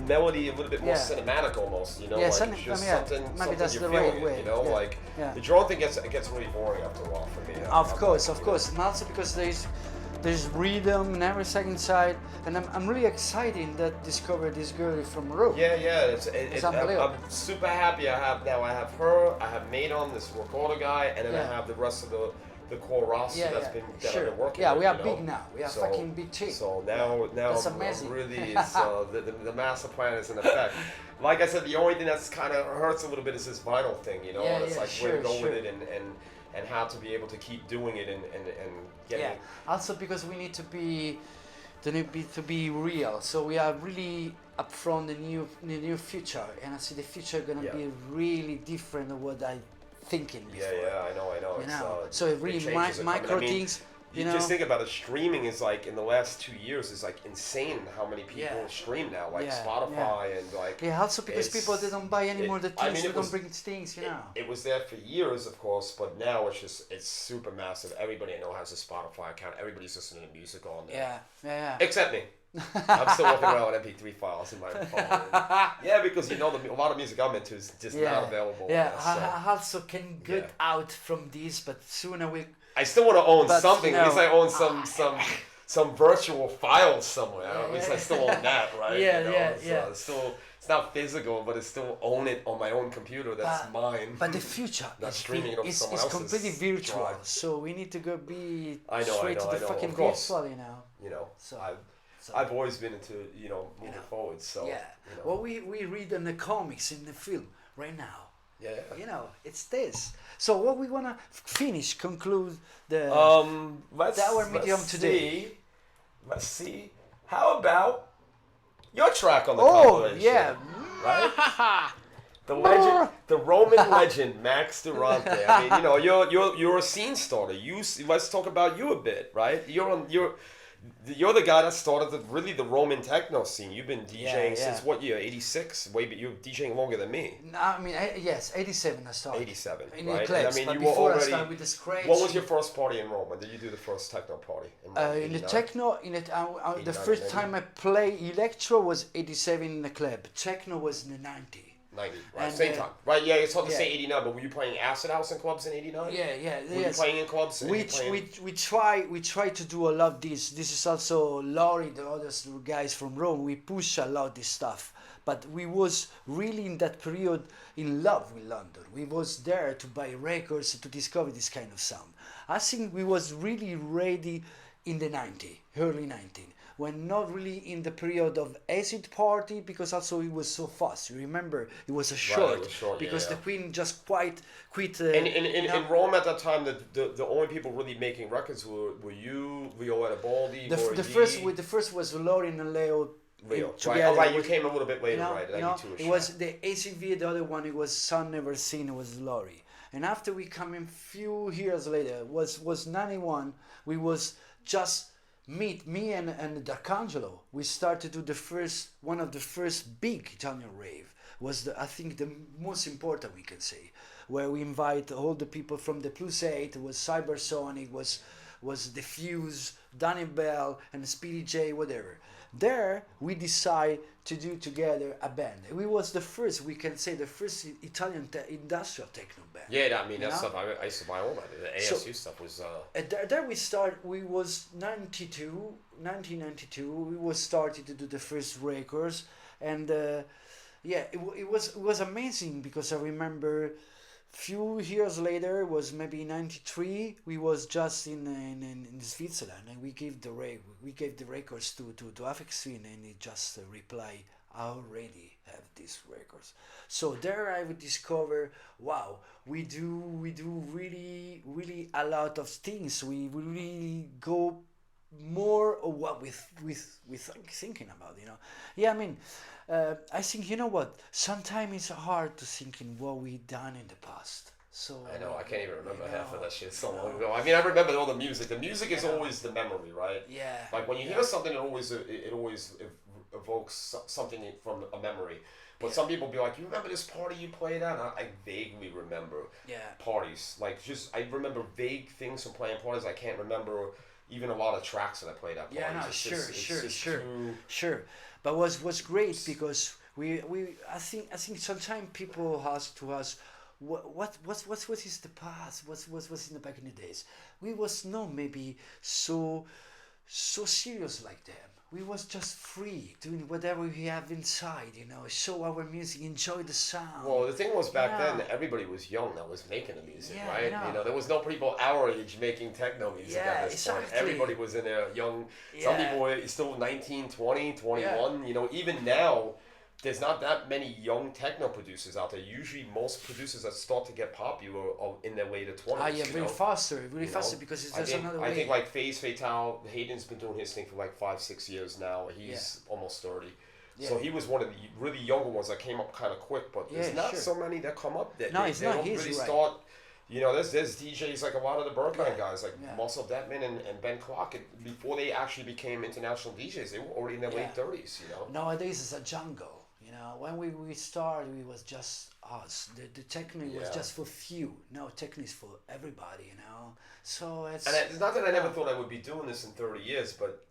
melody, a little bit more cinematic almost, you know, like something maybe that's you're the feeling, right way. you know, like the drone thing gets really boring after a while for me. Of course, and also because there's rhythm in every second side, and I'm really excited that discovered this girl from Rome. Yeah, it's unbelievable. I'm super happy. I have her, I have Maidon, this recorder guy, and then I have the rest of the core roster I've been working with. We are big now. We are fucking big team. So now that's amazing. Really, it's, the master plan is in effect. Like I said, the only thing that's kind of hurts a little bit is this vinyl thing, you know. It's like where to go with it and how to be able to keep doing it and getting it. Also because we need to be real. So we are really upfront the new future, and I see the future gonna be really different than what I thinking before. Yeah, I know. You know, so it really micro things. You just think about it. Streaming is like in the last 2 years is like insane how many people stream now, like Spotify and like. Yeah, also because people they don't buy anymore the things. They don't bring things, you know. It was there for years, of course, but now it's super massive. Everybody I know has a Spotify account. Everybody's listening to music on there. Yeah. Except me. I'm still walking around with MP3 files in my phone. Because you know a lot of music I'm into is just not available. I also can get out from this, but sooner I still want to own something. At least I own some virtual files somewhere. At least I still own that, right? It's not physical, but I still own it on my own computer. That's mine. But the future is completely virtual. Drive. So we need to go be straight to the fucking virtual, you know. You know. So I've always been into moving forward. So what we read in the comics in the film right now. You know, it's this. So what we wanna conclude our medium today. Let's see. How about your track on the compilation? Right? The legend, the Roman legend, Max Durante. I mean, you know, you're a scene starter. Let's talk about you a bit, right? You're the guy that started the Roman techno scene. You've been DJing since what year? 86? You're DJing longer than me. No, I mean, 87 I started. 87, in right? Eclipse, I mean, you were already... I started with the Scratch. What was your first party in Rome? When did you do the first techno party in Rome? In the techno, the first time I played electro was 87 in the club. Techno was in the 90. 90, right? Same time, right? Yeah, it's hard to say 89, but were you playing acid house in clubs in 89? Yeah. Were you playing in clubs? We try to do a lot of this. This is also Laurie, the other guys from Rome. We push a lot of this stuff, but we was really in that period in love with London. We was there to buy records to discover this kind of sound. I think we was really ready in the early 90s. When not really in the period of acid party, because also it was so fast. You remember it was a short, because the Queen just quit. In Rome at that time, the only people really making records were you, Violetta Baldi, the first was Lauren and Leo. Right. You came a little bit later, right? It was the ACV. The other one, it was Sun Never Seen. It was Laurie. And after we come in few years later, was 91. We was just. Me and D'Arcangelo, we started to do one of the first big Italian rave. Was I think the most important we can say, where we invite all the people from the Plus 8. It was Cybersonic, was the Fuse, Danny Bell, and Speedy J, whatever. There we decide to do together a band. We was the first Italian industrial techno band. Yeah, I mean that stuff. I used to buy all that. The ASU stuff was. There we start. We was 1992. We was started to do the first records, and it was amazing because I remember. Few years later, was maybe 93. We was just in Switzerland, and we gave the records to Afex Twin, and he just reply, I already have these records. So there I would discover, wow, we do really a lot of things. We really go more of what we thinking about, you know. Yeah, I mean, I think, you know what, sometimes it's hard to think in what we done in the past. So I know, I can't even remember half of that shit so long ago. I mean, I remember all the music. The music is always the memory, right? Yeah. Like when you hear something, it always evokes something from a memory. But some people be like, you remember this party you played at? I vaguely remember parties. Like, just, I remember vague things from playing parties. I can't remember even a lot of tracks that I played at parties. Yeah, no, Sure. Sure. But was great because I think sometimes people ask to us, what is the past? What's in the back in the days? We was not maybe so serious like them. We was just free, doing whatever we have inside, show our music, enjoy the sound. Well, the thing was back then, everybody was young that was making the music, right? There was no people our age making techno music at this point. Everybody was in their young, some people were still 19, 20, 21, even now, there's not that many young techno producers out there. Usually, most producers that start to get popular are in their later 20s. Really faster because it's another way. I think like Phase Fatale, Hayden's been doing his thing for like 5-6 years now. He's almost 30. Yeah. So he was one of the really younger ones that came up kind of quick, but there's not so many that come up that they don't really start. There's DJs like a lot of the Berghain guys, like Muscle Detman and Ben Clark. Before they actually became international DJs, they were already in their late 30s. Nowadays it's a jungle. When we started, it was just us. The techno was just for few. Now techno is for everybody, So it's... And it's not that I never thought I would be doing this in 30 years, but,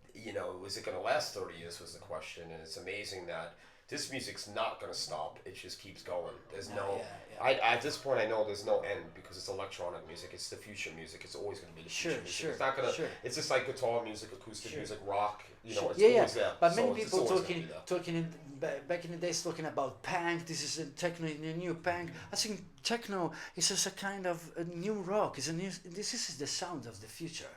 was it going to last 30 years was the question. And it's amazing that this music's not going to stop. It just keeps going. There's at this point, I know there's no end because it's electronic music. It's the future music. It's always going to be the future music. It's not going to... It's just like guitar music, acoustic music, rock. It's always there. But many people talking back in the days talking about punk. This is a techno, a new punk. I think techno is just a kind of a new rock. This is the sound of the future.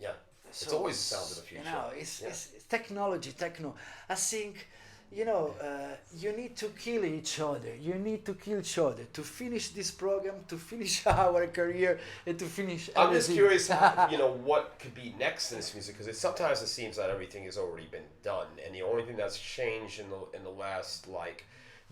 Yeah, it's always the sound of the future. It's technology, techno. I think. You need to kill each other. You need to kill each other to finish this program, to finish our career, and to finish everything. I'm just curious, what could be next in this music, because sometimes it seems that everything has already been done, and the only thing that's changed in the last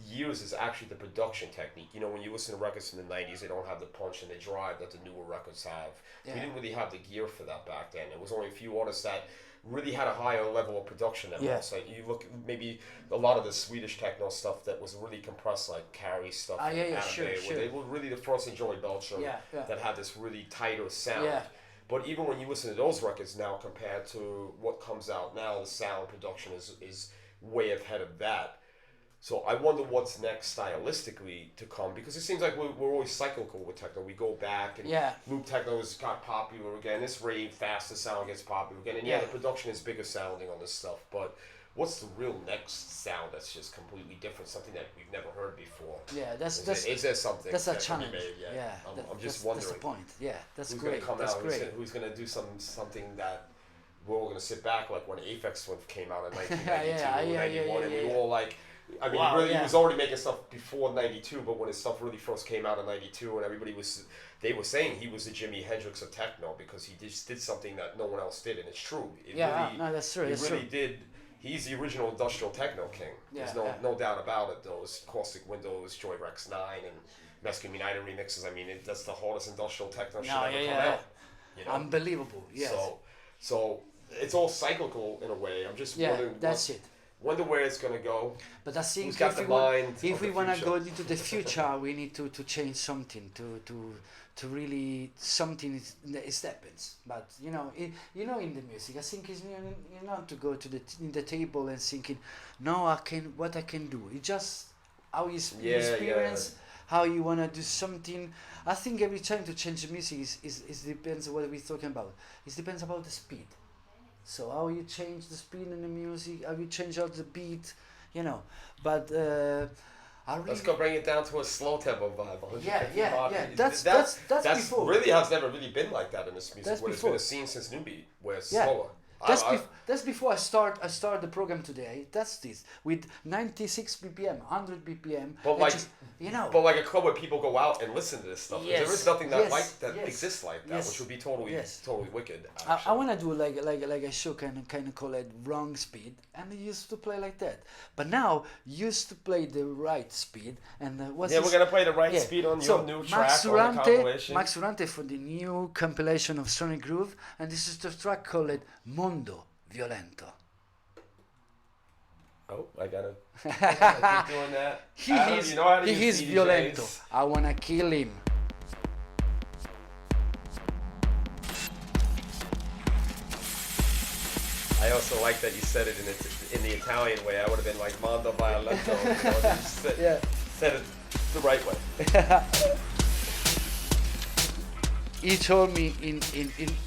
years is actually the production technique. When you listen to records from the 90s, they don't have the punch and the drive that the newer records have. Yeah. We didn't really have the gear for that back then. It was only a few artists that really had a higher level of production than us. Like you look, maybe a lot of the Swedish techno stuff that was really compressed, like Carrie stuff, where they were really the first in Joey Belcher that had this really tighter sound. Yeah. But even when you listen to those records now compared to what comes out now, the sound production is way ahead of that. So I wonder what's next stylistically to come, because it seems like we're always cyclical with techno. We go back and loop techno has got popular again. This rave faster sound gets popular again, and the production is bigger sounding on this stuff. But what's the real next sound that's just completely different? Something that we've never heard before. Yeah, is there something that's a challenge? I'm just wondering. That's the point. Yeah, that's who's great. Gonna come out? Who's going to do something that we're all going to sit back like when Aphex Twin came out in 1992 or 91, and we were all like. I mean, he was already making stuff before 92, but when his stuff really first came out in 92, and they were saying he was the Jimi Hendrix of techno because he just did something that no one else did, and it's true. That's true. He really did. He's the original industrial techno king. There's no doubt about it. Those Caustic Windows, Joy Rex 9, and Masculine United remixes. I mean, that's the hardest industrial techno shit ever come out. Unbelievable. Yes. So it's all cyclical in a way. I'm just wondering. That's it. Wonder where it's gonna go. But I think if we want to go into the future, we need to change something to really something is happens. But in the music, I think it's not to go to the table and thinking, no, what I can do. It's just how you experience, how you wanna do something. I think every time to change the music is depends on what we're talking about. It depends about the speed. So how you change the speed in the music, how you change out the beat, But let's go bring it down to a slow tempo vibe. Yeah. That's before. Really has never really been like that in this music. It's been a scene since New Beat where it's slower. That's before I start the program today. That's this with 96 BPM, 100 BPM. But like, you know, but like a club where people go out and listen to this stuff. Yes. There is nothing that Yes. exists like that, Yes. which would be totally Yes. totally wicked. I want to do like a show kind of call it wrong speed, and I used to play like that. But now used to play the right speed, and we're gonna play the right speed on your new track on the compilation. Max Durante for the new compilation of Sonic Groove, and this is the track called Mondo Violento. Oh, I gotta keep doing that. He is violento. I wanna kill him. I also like that you said it in the Italian way. I would have been like Mondo Violento. You said it the right way. He told me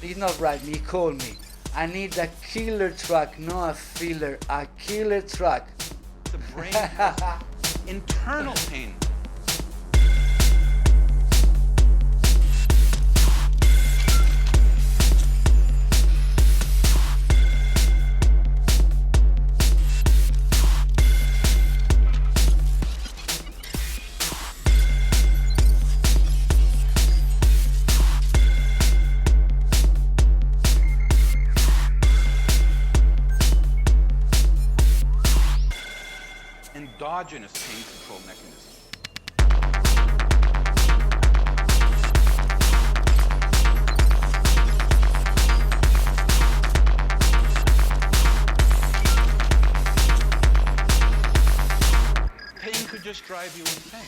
he's not right. He called me. I need a killer track, not a filler. A killer track. The brain has internal pain. Endogenous pain control mechanism. Pain could just drive you insane.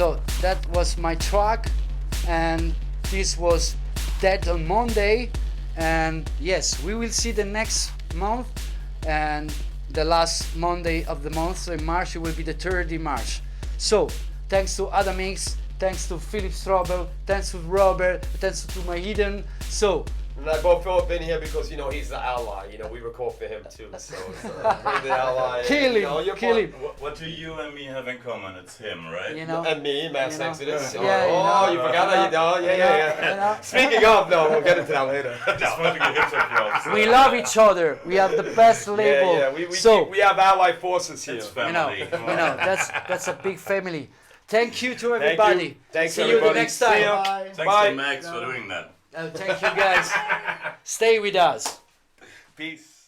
So that was my track, and this was Dead on Monday. And yes, we will see the next month, and the last Monday of the month, so in March, it will be the 3rd of March. So thanks to Adam X, thanks to Philip Strobel, thanks to Robert, thanks to Mahiden. So and I brought Philip in here because, you know, he's the ally. You know, we record for him too, so bring the ally. Kill him, kill him. What do you and me have in common? It's him, right? You know, and me, Mass Exodus. Yeah, oh, you forgot that? Yeah. Speaking of, no, we'll get into that later. Just want to get hips up y'all. So. We love each other. We have the best label. Yeah. We have allied forces here. It's family. That's a big family. Thank you to everybody. Thanks, See everybody. you the next time. Bye. Thanks to Max for doing that. Thank you guys. Stay with us. Peace.